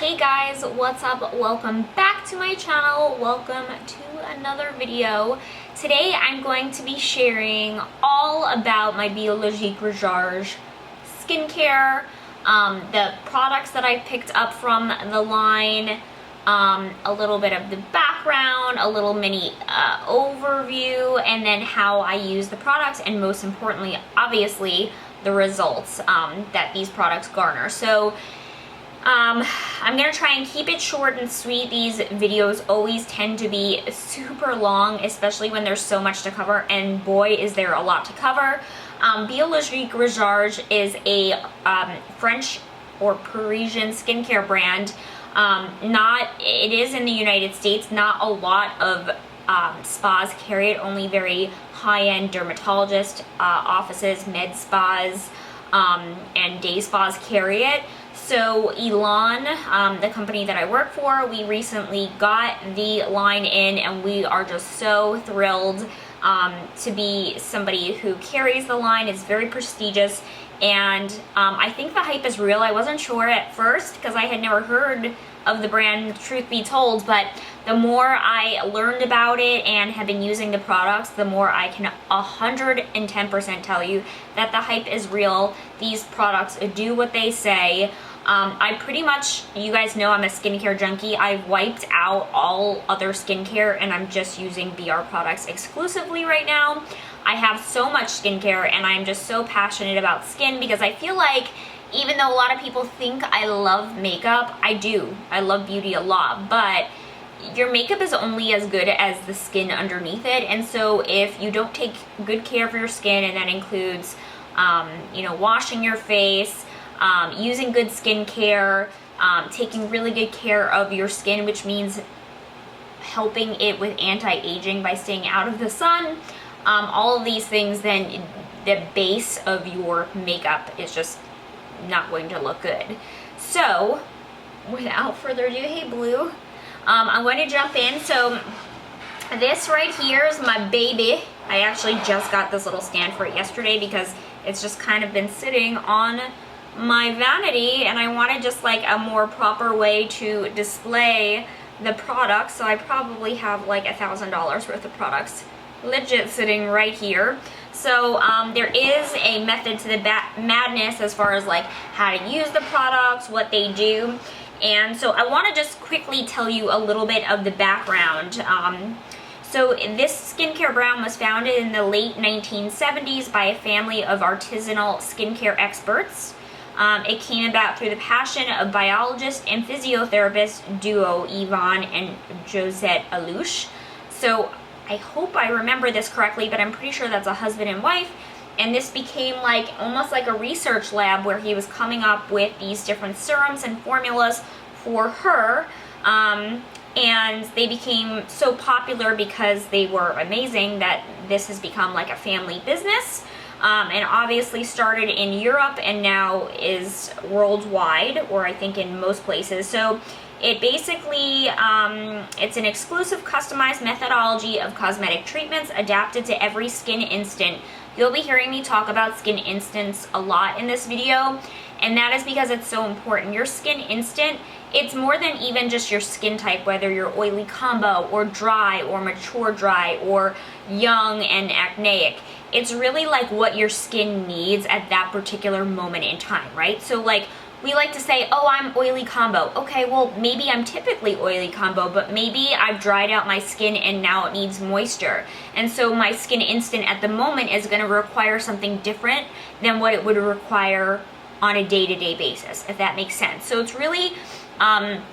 Hey guys, what's up? Welcome back to my channel. Welcome to another video. Today I'm going to be sharing all about my Biologique Recherche skincare, the products that I picked up from the line, a little bit of the background, a little mini overview, and then how I use the products, and most importantly, obviously, the results that these products garner. So I'm gonna try and keep it short and sweet. These videos always tend to be super long, especially when there's so much to cover, and boy is there a lot to cover. Biologique Recherche is a French or Parisian skincare brand. It is in the United States. Not a lot of spas carry it, only very high-end dermatologist offices, med spas, and day spas carry it. So Elan, the company that I work for, we recently got the line in, and we are just so thrilled to be somebody who carries the line. It's very prestigious, and I think the hype is real. I wasn't sure at first because I had never heard of the brand, truth be told, but the more I learned about it and have been using the products, the more I can 110% tell you that the hype is real. These products do what they say. I pretty much, you guys know I'm a skincare junkie. I've wiped out all other skincare and I'm just using BR products exclusively right now. I have so much skincare and I'm just so passionate about skin because I feel like even though a lot of people think I love makeup, I do. I love beauty a lot, but your makeup is only as good as the skin underneath it. And so if you don't take good care of your skin, and that includes, washing your face, using good skincare, taking really good care of your skin, which means helping it with anti-aging by staying out of the sun, all of these things, then the base of your makeup is just not going to look good. So without further ado, hey Blue, I'm going to jump in. So this right here is my baby. I actually just got this little stand for it yesterday because it's just kind of been sitting on my vanity, and I wanted just like a more proper way to display the products. So I probably have like $1,000 worth of products legit sitting right here. So there is a method to the madness as far as like how to use the products, what they do. And so I want to just quickly tell you a little bit of the background. So this skincare brand was founded in the late 1970s by a family of artisanal skincare experts. It came about through the passion of biologist and physiotherapist duo Yvonne and Josette Alouche. So I hope I remember this correctly, but I'm pretty sure that's a husband and wife. And this became like almost like a research lab where he was coming up with these different serums and formulas for her. And they became so popular because they were amazing that this has become like a family business. And obviously started in Europe and now is worldwide, or I think in most places. So it basically, it's an exclusive customized methodology of cosmetic treatments adapted to every skin instant. You'll be hearing me talk about skin instants a lot in this video, and that is because it's so important. Your skin instant, it's more than even just your skin type, whether you're oily combo or dry or mature dry or young and acneic. It's really like what your skin needs at that particular moment in time, right? So like we like to say, oh, I'm oily combo. Okay, well, maybe I'm typically oily combo, but maybe I've dried out my skin and now it needs moisture. And so my skin instant at the moment is gonna require something different than what it would require on a day-to-day basis, if that makes sense. So it's really an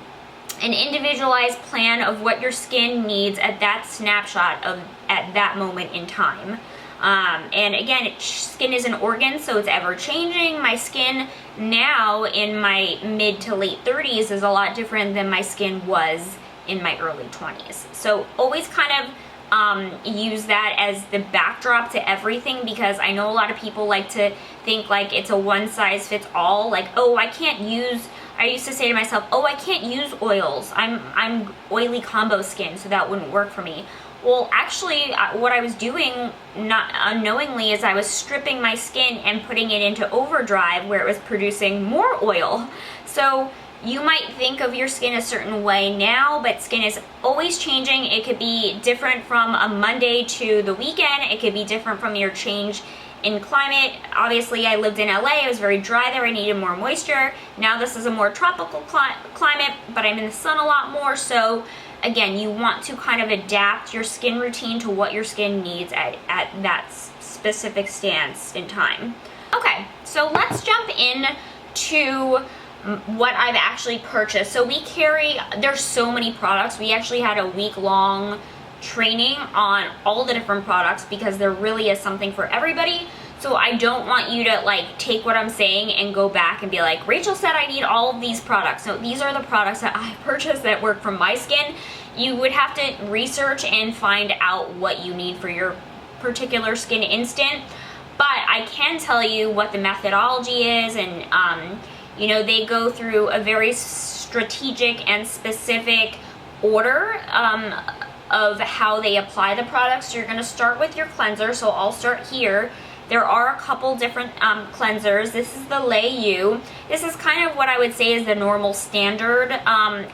individualized plan of what your skin needs at that snapshot at that moment in time. And again, skin is an organ, so it's ever changing. My skin now in my mid to late 30s is a lot different than my skin was in my early 20s. So always kind of use that as the backdrop to everything, because I know a lot of people like to think like it's a one size fits all. Like, oh, I used to say to myself, oh, I can't use oils. I'm oily combo skin, so that wouldn't work for me. Well, actually, what I was doing not unknowingly is I was stripping my skin and putting it into overdrive where it was producing more oil. So you might think of your skin a certain way now, but skin is always changing. It could be different from a Monday to the weekend. It could be different from your change in climate. Obviously, I lived in LA. It was very dry there. I needed more moisture. Now this is a more tropical climate, but I'm in the sun a lot more. So again, you want to kind of adapt your skin routine to what your skin needs at that specific stance in time. Okay, so let's jump in to what I've actually purchased. So there's so many products. We actually had a week-long training on all the different products because there really is something for everybody. So I don't want you to like take what I'm saying and go back and be like, Rachel said I need all of these products. So these are the products that I purchased that work for my skin. You would have to research and find out what you need for your particular skin instant. But I can tell you what the methodology is, and you know, they go through a very strategic and specific order of how they apply the products. So you're going to start with your cleanser. So I'll start here. There are a couple different cleansers. This is the Lait U. This is kind of what I would say is the normal standard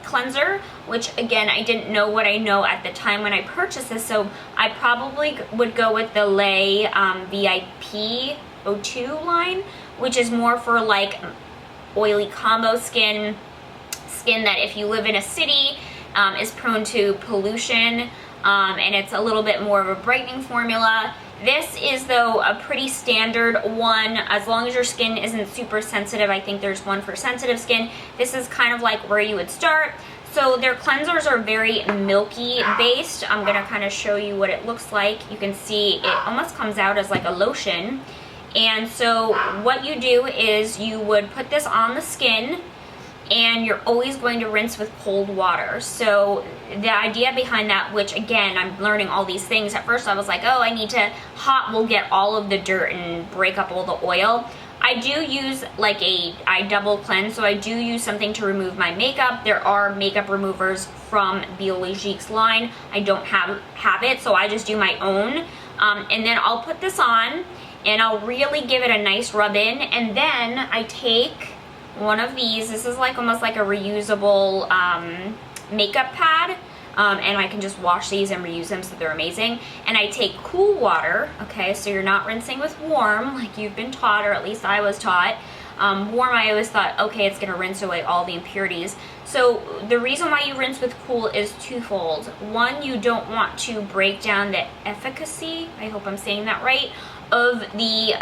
cleanser, which again, I didn't know what I know at the time when I purchased this, so I probably would go with the Lait VIP 02 line, which is more for like oily combo skin that if you live in a city is prone to pollution, and it's a little bit more of a brightening formula. This is, though, a pretty standard one. As long as your skin isn't super sensitive, I think there's one for sensitive skin. This is kind of like where you would start. So their cleansers are very milky based. I'm going to kind of show you what it looks like. You can see it almost comes out as like a lotion. And so what you do is you would put this on the skin, and you're always going to rinse with cold water. So the idea behind that, which again, I'm learning all these things. At first I was like, oh, hot will get all of the dirt and break up all the oil. I do use like I double cleanse, so I do use something to remove my makeup. There are makeup removers from Biologique's line. I don't have it, so I just do my own. And then I'll put this on, and I'll really give it a nice rub in, and then I take one of these. This is like almost like a reusable makeup pad, and I can just wash these and reuse them, so they're amazing. And I take cool water, okay, so you're not rinsing with warm like you've been taught, or at least I was taught. Warm, I always thought, okay, it's gonna rinse away all the impurities. So the reason why you rinse with cool is twofold. One, you don't want to break down the efficacy, I hope I'm saying that right, of the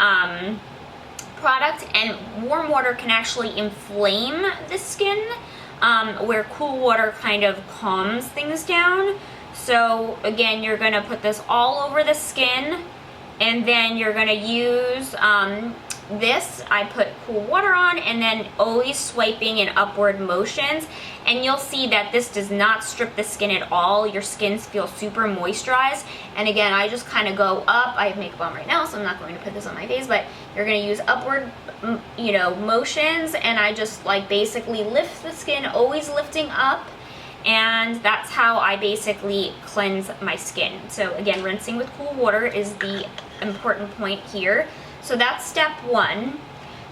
product, and warm water can actually inflame the skin, where cool water kind of calms things down. So again, you're going to put this all over the skin, and then you're going to use this. I put cool water on, and then always swiping in upward motions, and you'll see that this does not strip the skin at all. Your skin feels super moisturized. And again, I just kind of go up. I have makeup on right now, so I'm not going to put this on my face, but you're going to use upward, you know, motions, and I just like basically lift the skin, always lifting up, and that's how I basically cleanse my skin. So again, rinsing with cool water is the important point here. So that's step one.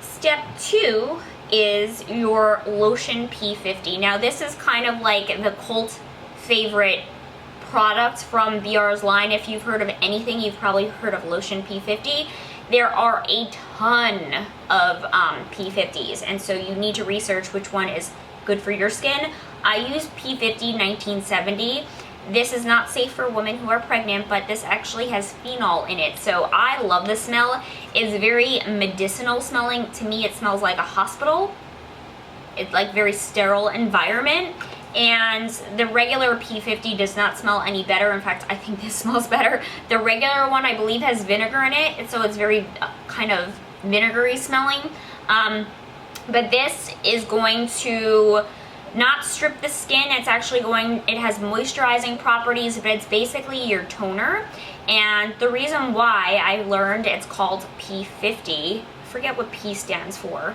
Step two is your Lotion P50. Now this is kind of like the cult favorite product from BR's line. If you've heard of anything, you've probably heard of Lotion P50. There are a ton of P50s, and so you need to research which one is good for your skin. I use P50 1970. This is not safe for women who are pregnant, but this actually has phenol in it. So I love the smell. It's very medicinal smelling. To me, it smells like a hospital. It's like very sterile environment. And the regular P50 does not smell any better. In fact, I think this smells better. The regular one, I believe, has vinegar in it, so it's very kind of vinegary smelling. But this is going to not strip the skin. It's actually it has moisturizing properties, but it's basically your toner. And the reason why I learned it's called P50, I forget what P stands for,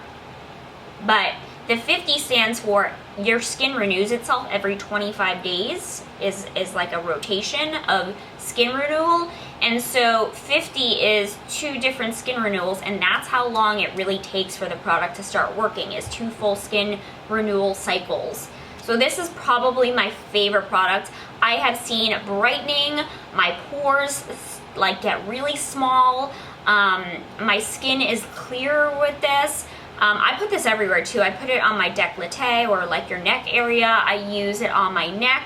but the 50 stands for your skin renews itself every 25 days, is like a rotation of skin renewal. And so 50 is 2 different skin renewals, and that's how long it really takes for the product to start working, is 2 full skin renewal cycles. So this is probably my favorite product. I have seen brightening, my pores like get really small. My skin is clearer with this. I put this everywhere too. I put it on my décolleté or like your neck area. I use it on my neck.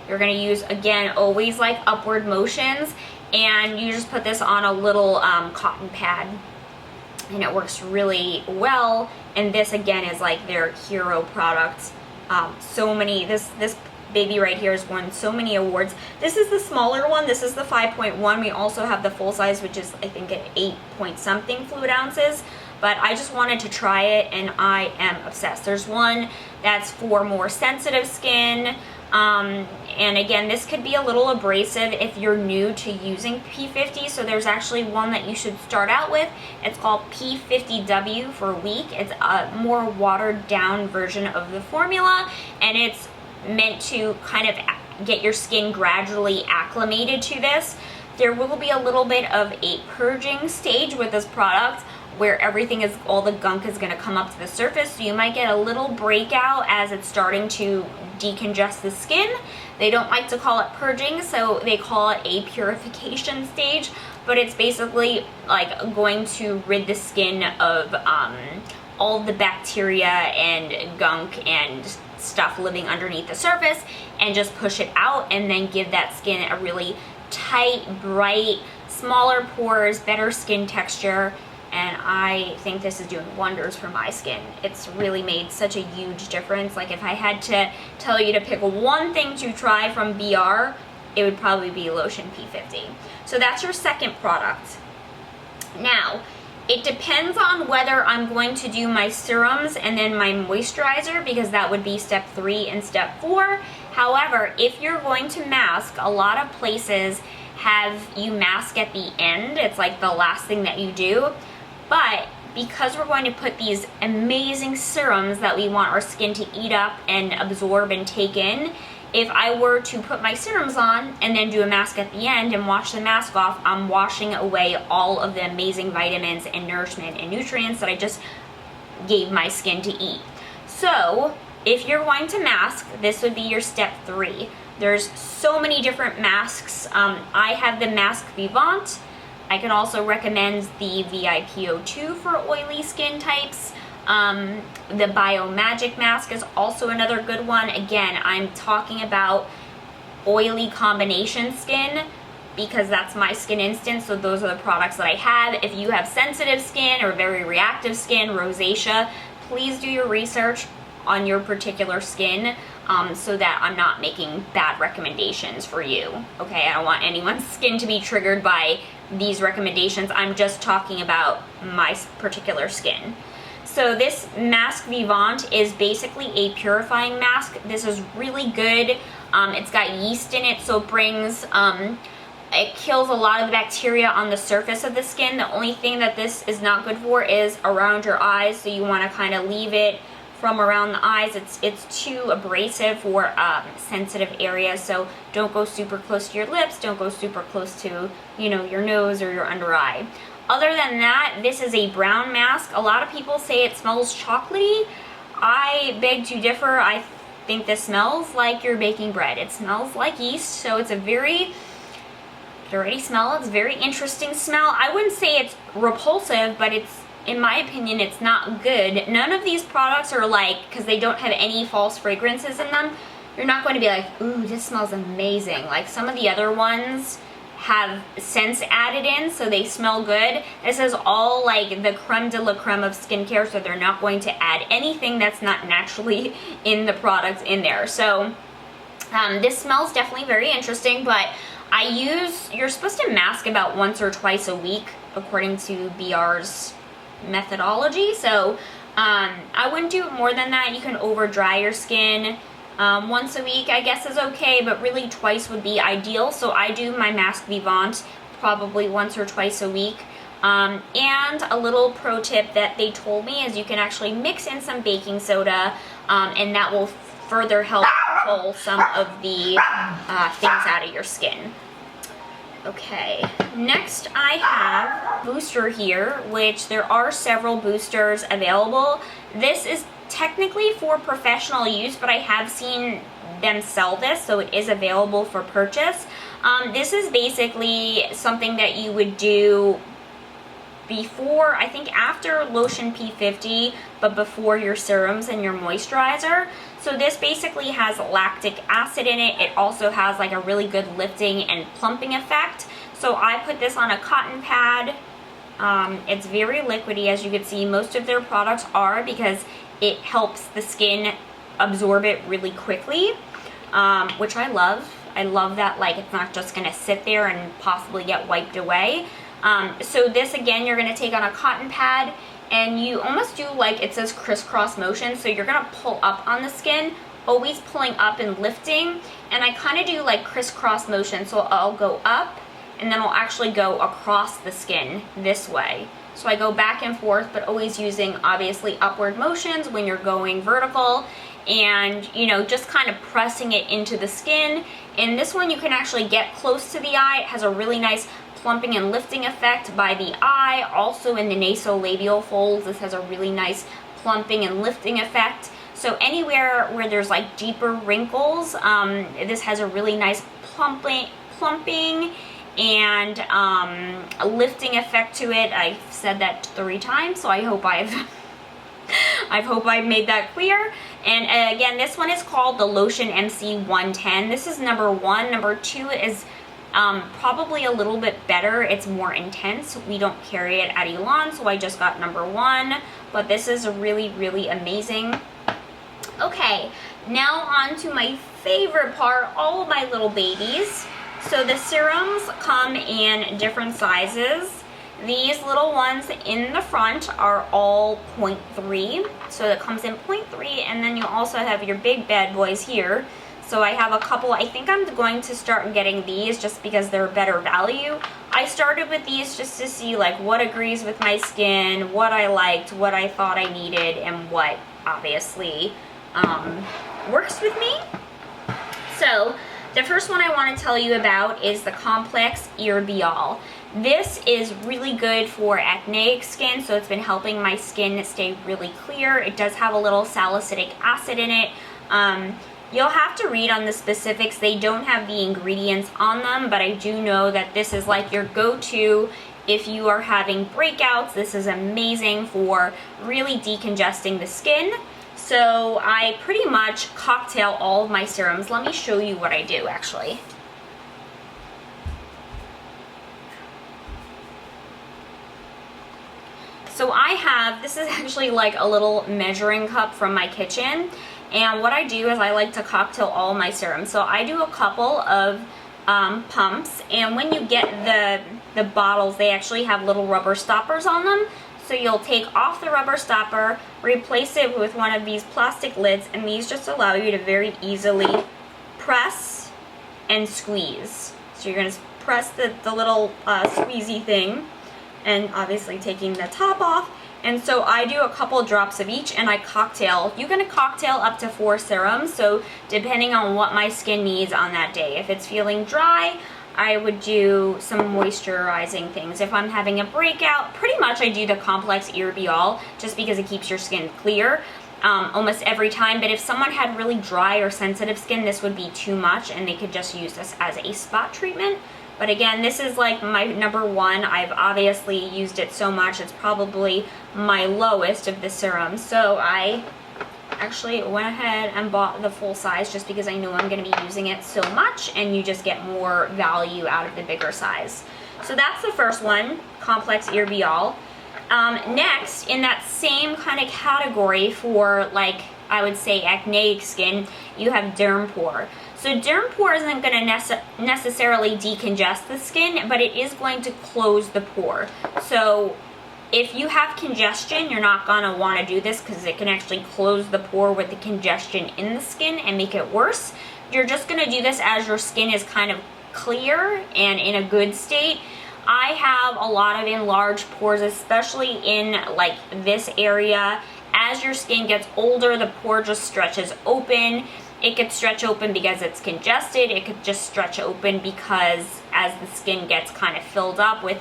You're gonna use, again, always like upward motions, and you just put this on a little cotton pad, and it works really well. And this again is like their hero product. So many, this baby right here has won so many awards. This is the smaller one. This is the 5.1. We also have the full size, which is I think at 8 point something fluid ounces. But I just wanted to try it, and I am obsessed. There's one that's for more sensitive skin. And again, this could be a little abrasive if you're new to using P50, so there's actually one that you should start out with. It's called P50W for weak. It's a more watered down version of the formula, and it's meant to kind of get your skin gradually acclimated to this. There will be a little bit of a purging stage with this product, where everything is, all the gunk is going to come up to the surface, so you might get a little breakout as it's starting to decongest the skin. They don't like to call it purging, so they call it a purification stage, but it's basically like going to rid the skin of all the bacteria and gunk and stuff living underneath the surface, and just push it out, and then give that skin a really tight, bright, smaller pores, better skin texture. And I think this is doing wonders for my skin. It's really made such a huge difference. Like, if I had to tell you to pick one thing to try from BR, it would probably be Lotion P50. So that's your second product. Now, it depends on whether I'm going to do my serums and then my moisturizer, because that would be step 3 and step 4. However, if you're going to mask, a lot of places have you mask at the end. It's like the last thing that you do. But because we're going to put these amazing serums that we want our skin to eat up and absorb and take in, if I were to put my serums on and then do a mask at the end and wash the mask off, I'm washing away all of the amazing vitamins and nourishment and nutrients that I just gave my skin to eat. So if you're going to mask, this would be your step 3. There's so many different masks. I have the mask Vivant. I can also recommend the VIPO2 for oily skin types. The Biologique mask is also another good one. Again, I'm talking about oily combination skin because that's my skin instance, so those are the products that I have. If you have sensitive skin or very reactive skin, rosacea, please do your research on your particular skin, so that I'm not making bad recommendations for you. Okay, I don't want anyone's skin to be triggered by these recommendations. I'm just talking about my particular skin. So this mask Vivant is basically a purifying mask. This is really good. It's got yeast in it, so it brings, it kills a lot of the bacteria on the surface of the skin. The only thing that this is not good for is around your eyes, so you want to kind of leave it from around the eyes. It's too abrasive for sensitive areas, so don't go super close to your lips, don't go super close to, you know, your nose or your under eye. Other than that, this is a brown mask. A lot of people say it smells chocolatey. I beg to differ. I think this smells like you're baking bread. It smells like yeast, so it's a very, you already smell it, it's a very interesting smell. I wouldn't say it's repulsive, but it's, in my opinion, it's not good. None of these products are like, because they don't have any false fragrances in them, you're not going to be like, ooh, this smells amazing. Like some of the other ones have scents added in, so they smell good. This is all like the creme de la creme of skincare, so they're not going to add anything that's not naturally in the product in there. So this smells definitely very interesting, but you're supposed to mask about once or twice a week according to BR's methodology, so I wouldn't do it more than that. You can over dry your skin. Once a week I guess is okay, but really twice would be ideal. So I do my mask Vivant probably once or twice a week. And a little pro tip that they told me is you can actually mix in some baking soda, and that will further help pull some of the things out of your skin. Okay, next I have booster here, which there are several boosters available. This is technically for professional use, but I have seen them sell this, so it is available for purchase. This is basically something that you would do before, I think after Lotion P50, but before your serums and your moisturizer. So this basically has lactic acid in it. It also has like a really good lifting and plumping effect. So I put this on a cotton pad. It's very liquidy, as you can see. Most of their products are, because it helps the skin absorb it really quickly, which I love. I love that, like, it's not just gonna sit there and possibly get wiped away. So this, again, you're gonna take on a cotton pad, and you almost do like, it says crisscross motion, so you're gonna pull up on the skin, always pulling up and lifting, and I kind of do like crisscross motion, so I'll go up, and then I'll actually go across the skin this way. So I go back and forth, but always using, obviously, upward motions when you're going vertical, and, you know, just kind of pressing it into the skin. And this one, you can actually get close to the eye. It has a really nice plumping and lifting effect by the eye. Also in the nasolabial folds, this has a really nice plumping and lifting effect. So anywhere where there's like deeper wrinkles, this has a really nice plumping and a lifting effect to it. I've said that 3 times, so I hope I've made that clear. And again, this one is called the Lotion MC110. This is number 1. Number 2 is probably a little bit better. It's more intense. We don't carry it at Elan, so I just got number 1. But this is really, really amazing. Okay, now on to my favorite part, all of my little babies. So the serums come in different sizes. These little ones in the front are all 0.3, so it comes in 0.3, and then you also have your big bad boys here. So I have a couple. I think I'm going to start getting these just because they're better value. I started with these just to see like what agrees with my skin, what I liked, what I thought I needed, and what obviously works with me. So the first one I want to tell you about is the Complex Ear Be All. This is really good for acneic skin, so it's been helping my skin stay really clear. It does have a little salicylic acid in it. You'll have to read on the specifics. They don't have the ingredients on them, but I do know that this is like your go-to if you are having breakouts. This is amazing for really decongesting the skin. So I pretty much cocktail all of my serums. Let me show you what I do, actually. So I have, this is actually like a little measuring cup from my kitchen, and what I do is I like to cocktail all my serums. So I do a couple of pumps, and when you get the bottles, they actually have little rubber stoppers on them. So you'll take off the rubber stopper, replace it with one of these plastic lids, and these just allow you to very easily press and squeeze. So you're going to press the little squeezy thing, and obviously taking the top off. And so I do a couple drops of each, and I cocktail. You're going to cocktail up to 4 serums, so depending on what my skin needs on that day. If it's feeling dry, I would do some moisturizing things. If I'm having a breakout, pretty much I do the Complex Ear Be All just because it keeps your skin clear almost every time. But if someone had really dry or sensitive skin, this would be too much, and they could just use this as a spot treatment. But again, this is like my number 1. I've obviously used it so much. It's probably my lowest of the serums. So I actually went ahead and bought the full size just because I know I'm going to be using it so much, and you just get more value out of the bigger size. So that's the first one, Complex Ear Be All. Next, in that same kind of category for, like, I would say acneic skin, you have Dermopore. So Dermopore isn't going to necessarily decongest the skin, but it is going to close the pore. So if you have congestion, you're not going to want to do this because it can actually close the pore with the congestion in the skin and make it worse. You're just going to do this as your skin is kind of clear and in a good state. I have a lot of enlarged pores, especially in like this area. As your skin gets older, the pore just stretches open, It could stretch open because it's congested. It could just stretch open because as the skin gets kind of filled up with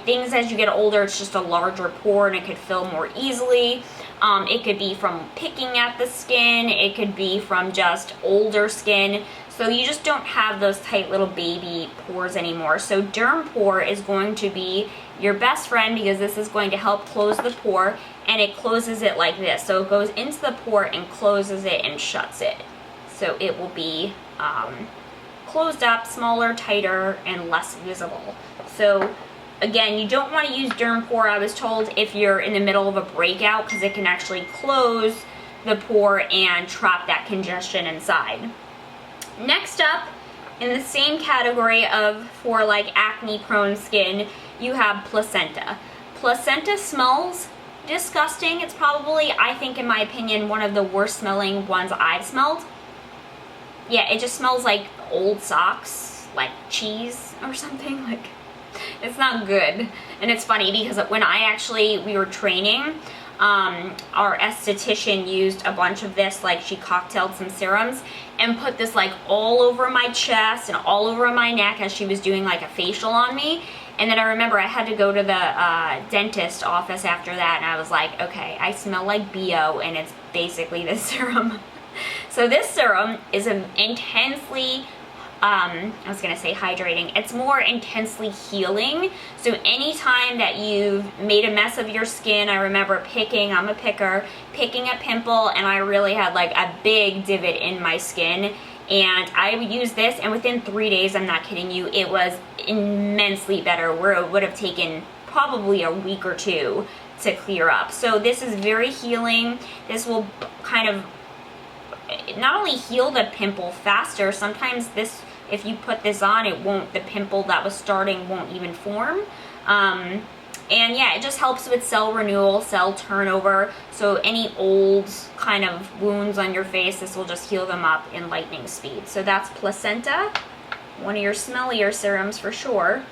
things as you get older, it's just a larger pore and it could fill more easily. It could be from picking at the skin. It could be from just older skin. So you just don't have those tight little baby pores anymore. So Dermopore is going to be your best friend because this is going to help close the pore, and it closes it like this. So it goes into the pore and closes it and shuts it. So it will be closed up, smaller, tighter, and less visible. So again, you don't want to use Dermopore, I was told, if you're in the middle of a breakout, because it can actually close the pore and trap that congestion inside. Next up, in the same category of for like acne prone skin, you have placenta. Placenta smells disgusting. It's probably, I think in my opinion, one of the worst smelling ones I've smelled. Yeah, it just smells like old socks, like cheese or something. Like, it's not good. And it's funny because when we were training, our esthetician used a bunch of this, like she cocktailed some serums and put this like all over my chest and all over my neck as she was doing like a facial on me. And then I remember I had to go to the dentist office after that, and I was like, okay, I smell like BO, and it's basically this serum. So this serum is an intensely, I was going to say hydrating, it's more intensely healing. So anytime that you've made a mess of your skin, I remember picking, I'm a picker, picking a pimple, and I really had like a big divot in my skin. And I would use this, and within 3 days, I'm not kidding you, it was immensely better, where it would have taken probably a week or two to clear up. So this is very healing. This will kind of not only heal the pimple faster, sometimes this, if you put this on, it won't, the pimple that was starting won't even form. And yeah, it just helps with cell renewal, cell turnover. So any old kind of wounds on your face, this will just heal them up in lightning speed. So that's placenta, one of your smellier serums for sure.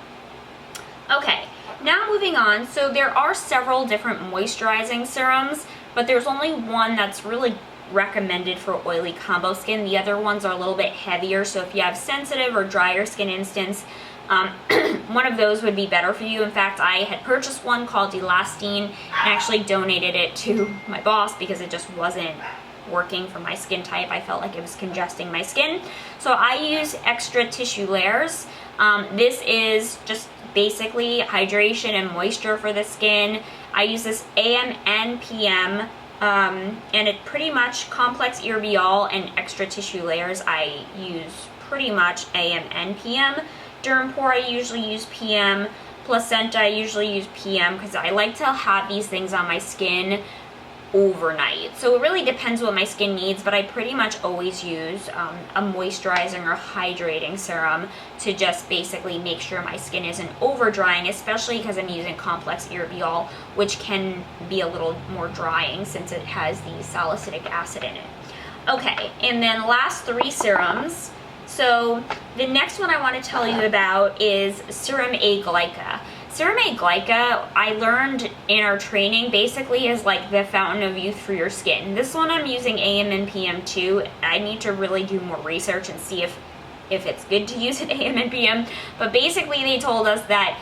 Okay, now moving on. So there are several different moisturizing serums, but there's only one that's really recommended for oily combo skin. The other ones are a little bit heavier, so if you have sensitive or drier skin instance, one of those would be better for you. In fact, I had purchased one called Elastine and actually donated it to my boss because it just wasn't working for my skin type. I felt like it was congesting my skin. So I use Extra Tissue Layers. This is just basically hydration and moisture for the skin. I use this AM and PM. And it pretty much Complex Irbiol and Extra Tissue Layers I use pretty much AM and PM. Dermopore I usually use PM. Placenta I usually use PM because I like to have these things on my skin overnight. So it really depends what my skin needs, but I pretty much always use a moisturizing or hydrating serum to just basically make sure my skin isn't over drying, especially because I'm using Complex Irbiol, which can be a little more drying since it has the salicylic acid in it. Okay, and then last three serums. So the next one I want to tell you about is Serum A-Glyca. Serum A-Glyca, I learned in our training, basically is like the fountain of youth for your skin. This one I'm using AM and PM too. I need to really do more research and see if it's good to use it AM and PM. But basically they told us that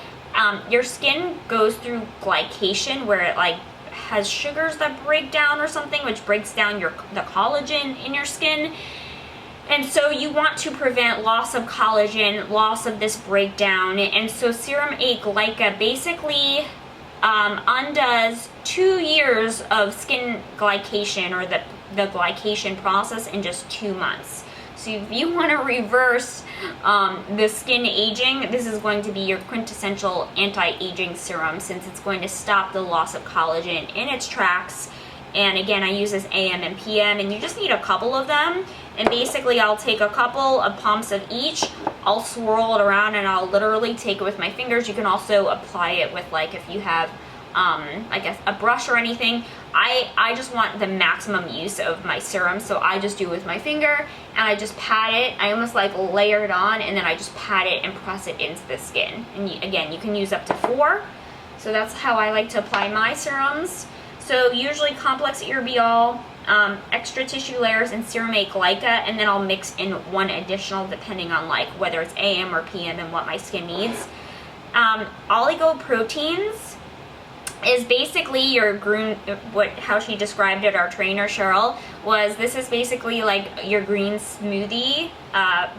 your skin goes through glycation, where it like has sugars that break down or something, which breaks down the collagen in your skin. And so you want to prevent loss of collagen, loss of this breakdown. And so Serum A-Glyca basically undoes 2 years of skin glycation, or the glycation process, in just 2 months. So if you want to reverse the skin aging, this is going to be your quintessential anti-aging serum, since it's going to stop the loss of collagen in its tracks. And again, I use this AM and PM, and you just need a couple of them. And basically, I'll take a couple of pumps of each, I'll swirl it around, and I'll literally take it with my fingers. You can also apply it with, like, if you have, I guess, a brush or anything. I just want the maximum use of my serum, so I just do it with my finger, and I just pat it. I almost, like, layer it on, and then I just pat it and press it into the skin. And again, you can use up to 4. So that's how I like to apply my serums. So usually Complex Irbiol, extra tissue layers in Serum A-Glyca, and then I'll mix in one additional depending on like whether it's AM or PM and what my skin needs. Oligoproteins is basically your green, how she described it, our trainer Cheryl, was this is basically like your green smoothie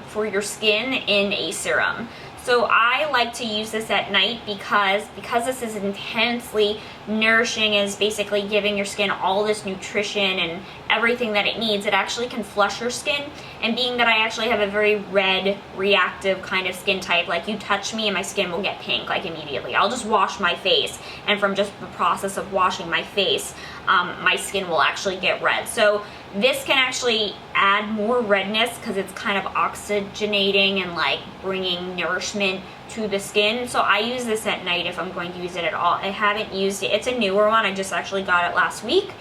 for your skin in a serum. So I like to use this at night because this is intensely nourishing, is basically giving your skin all this nutrition and everything that it needs. It actually can flush your skin, and being that I actually have a very red, reactive kind of skin type, like you touch me and my skin will get pink like immediately. I'll just wash my face, and from just the process of washing my face, my skin will actually get red. So this can actually add more redness because it's kind of oxygenating and like bringing nourishment to the skin. So I use this at night if I'm going to use it at all. I haven't used it. It's a newer one. I just actually got it last week.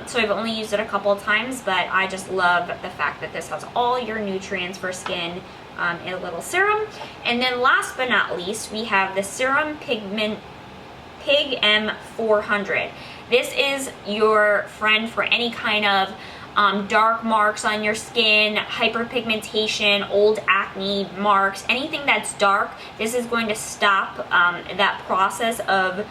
So I've only used it a couple of times, but I just love the fact that this has all your nutrients for skin in a little serum. And then last but not least, we have the Serum M400. This is your friend for any kind of dark marks on your skin, hyperpigmentation, old acne marks, anything that's dark. This is going to stop that process of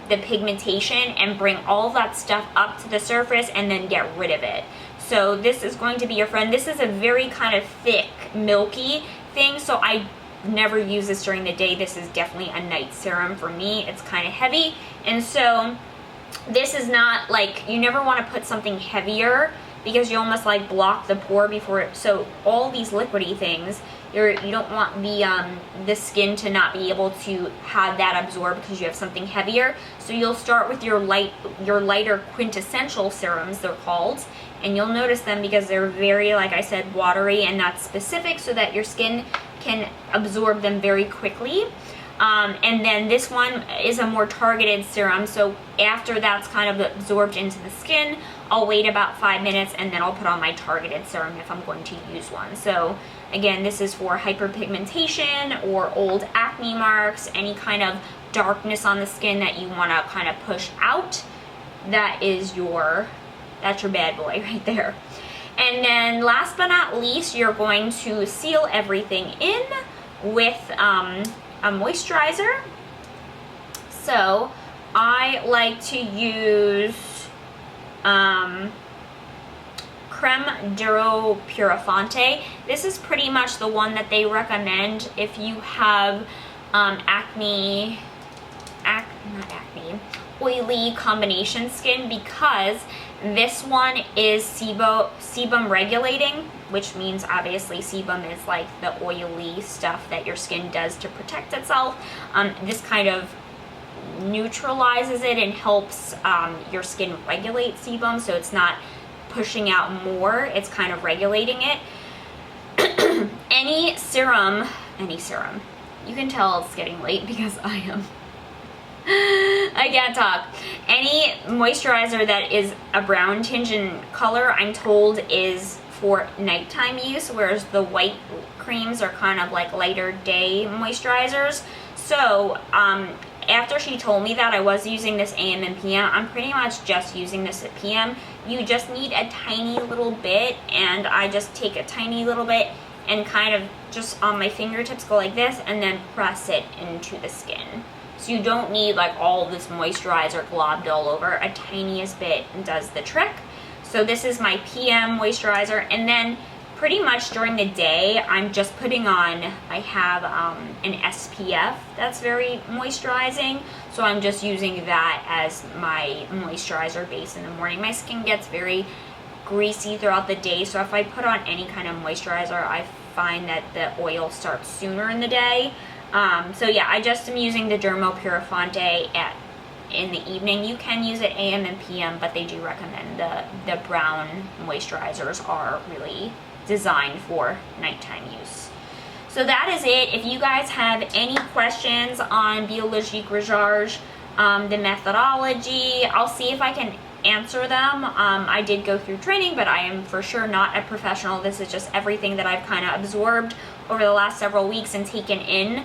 the pigmentation and bring all of that stuff up to the surface and then get rid of it. So this is going to be your friend. This is a very kind of thick, milky thing, so I never use this during the day. This is definitely a night serum for me. It's kind of heavy, and so this is not like, you never want to put something heavier because you almost like block the pore before it. So all these liquidy things, you don't want the skin to not be able to have that absorb because you have something heavier. So you'll start with your lighter quintessential serums, they're called, and you'll notice them because they're very, like I said, watery, and that's specific so that your skin can absorb them very quickly. And then this one is a more targeted serum, so after that's kind of absorbed into the skin, I'll wait about 5 minutes and then I'll put on my targeted serum if I'm going to use one. So again, this is for hyperpigmentation or old acne marks, any kind of darkness on the skin that you want to kind of push out. That's your bad boy right there. And then last but not least, you're going to seal everything in with a moisturizer. So I like to use Creme Duro Purificante. This is pretty much the one that they recommend if you have oily combination skin, because this one is sebum regulating, which means obviously sebum is like the oily stuff that your skin does to protect itself. This kind of neutralizes it and helps your skin regulate sebum, so it's not pushing out more, it's kind of regulating it. Any serum, you can tell it's getting late because I can't talk. Any moisturizer that is a brown tinge in color, I'm told, is for nighttime use, whereas the white creams are kind of like lighter day moisturizers. So after she told me that, I was using this AM and PM. I'm pretty much just using this at PM. You just need a tiny little bit, and I just take a tiny little bit and kind of just on my fingertips go like this and then press it into the skin. So you don't need like all this moisturizer globbed all over. A tiniest bit does the trick. So this is my PM moisturizer, and then pretty much during the day I'm just putting on, I have an SPF that's very moisturizing, so I'm just using that as my moisturizer base in the morning. My skin gets very greasy throughout the day, so if I put on any kind of moisturizer, I find that the oil starts sooner in the day. So yeah, I just am using the Dermopore in the evening. You can use it AM and PM, but they do recommend the brown moisturizers are really designed for nighttime use. So that is it. If you guys have any questions on Biologique Recherche, the methodology, I'll see if I can answer them. I did go through training, but I am for sure not a professional. This is just everything that I've kind of absorbed over the last several weeks and taken in.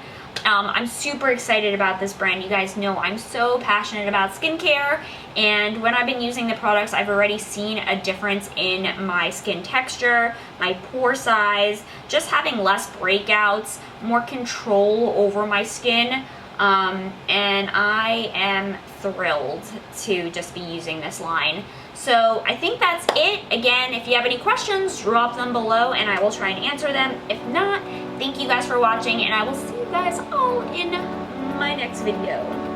I'm super excited about this brand. You guys know I'm so passionate about skincare, and when I've been using the products, I've already seen a difference in my skin texture, my pore size, just having less breakouts, more control over my skin, and I am thrilled to just be using this line. So I think that's it. Again, if you have any questions, drop them below and I will try and answer them. If not, thank you guys for watching, and I will see you guys all in my next video.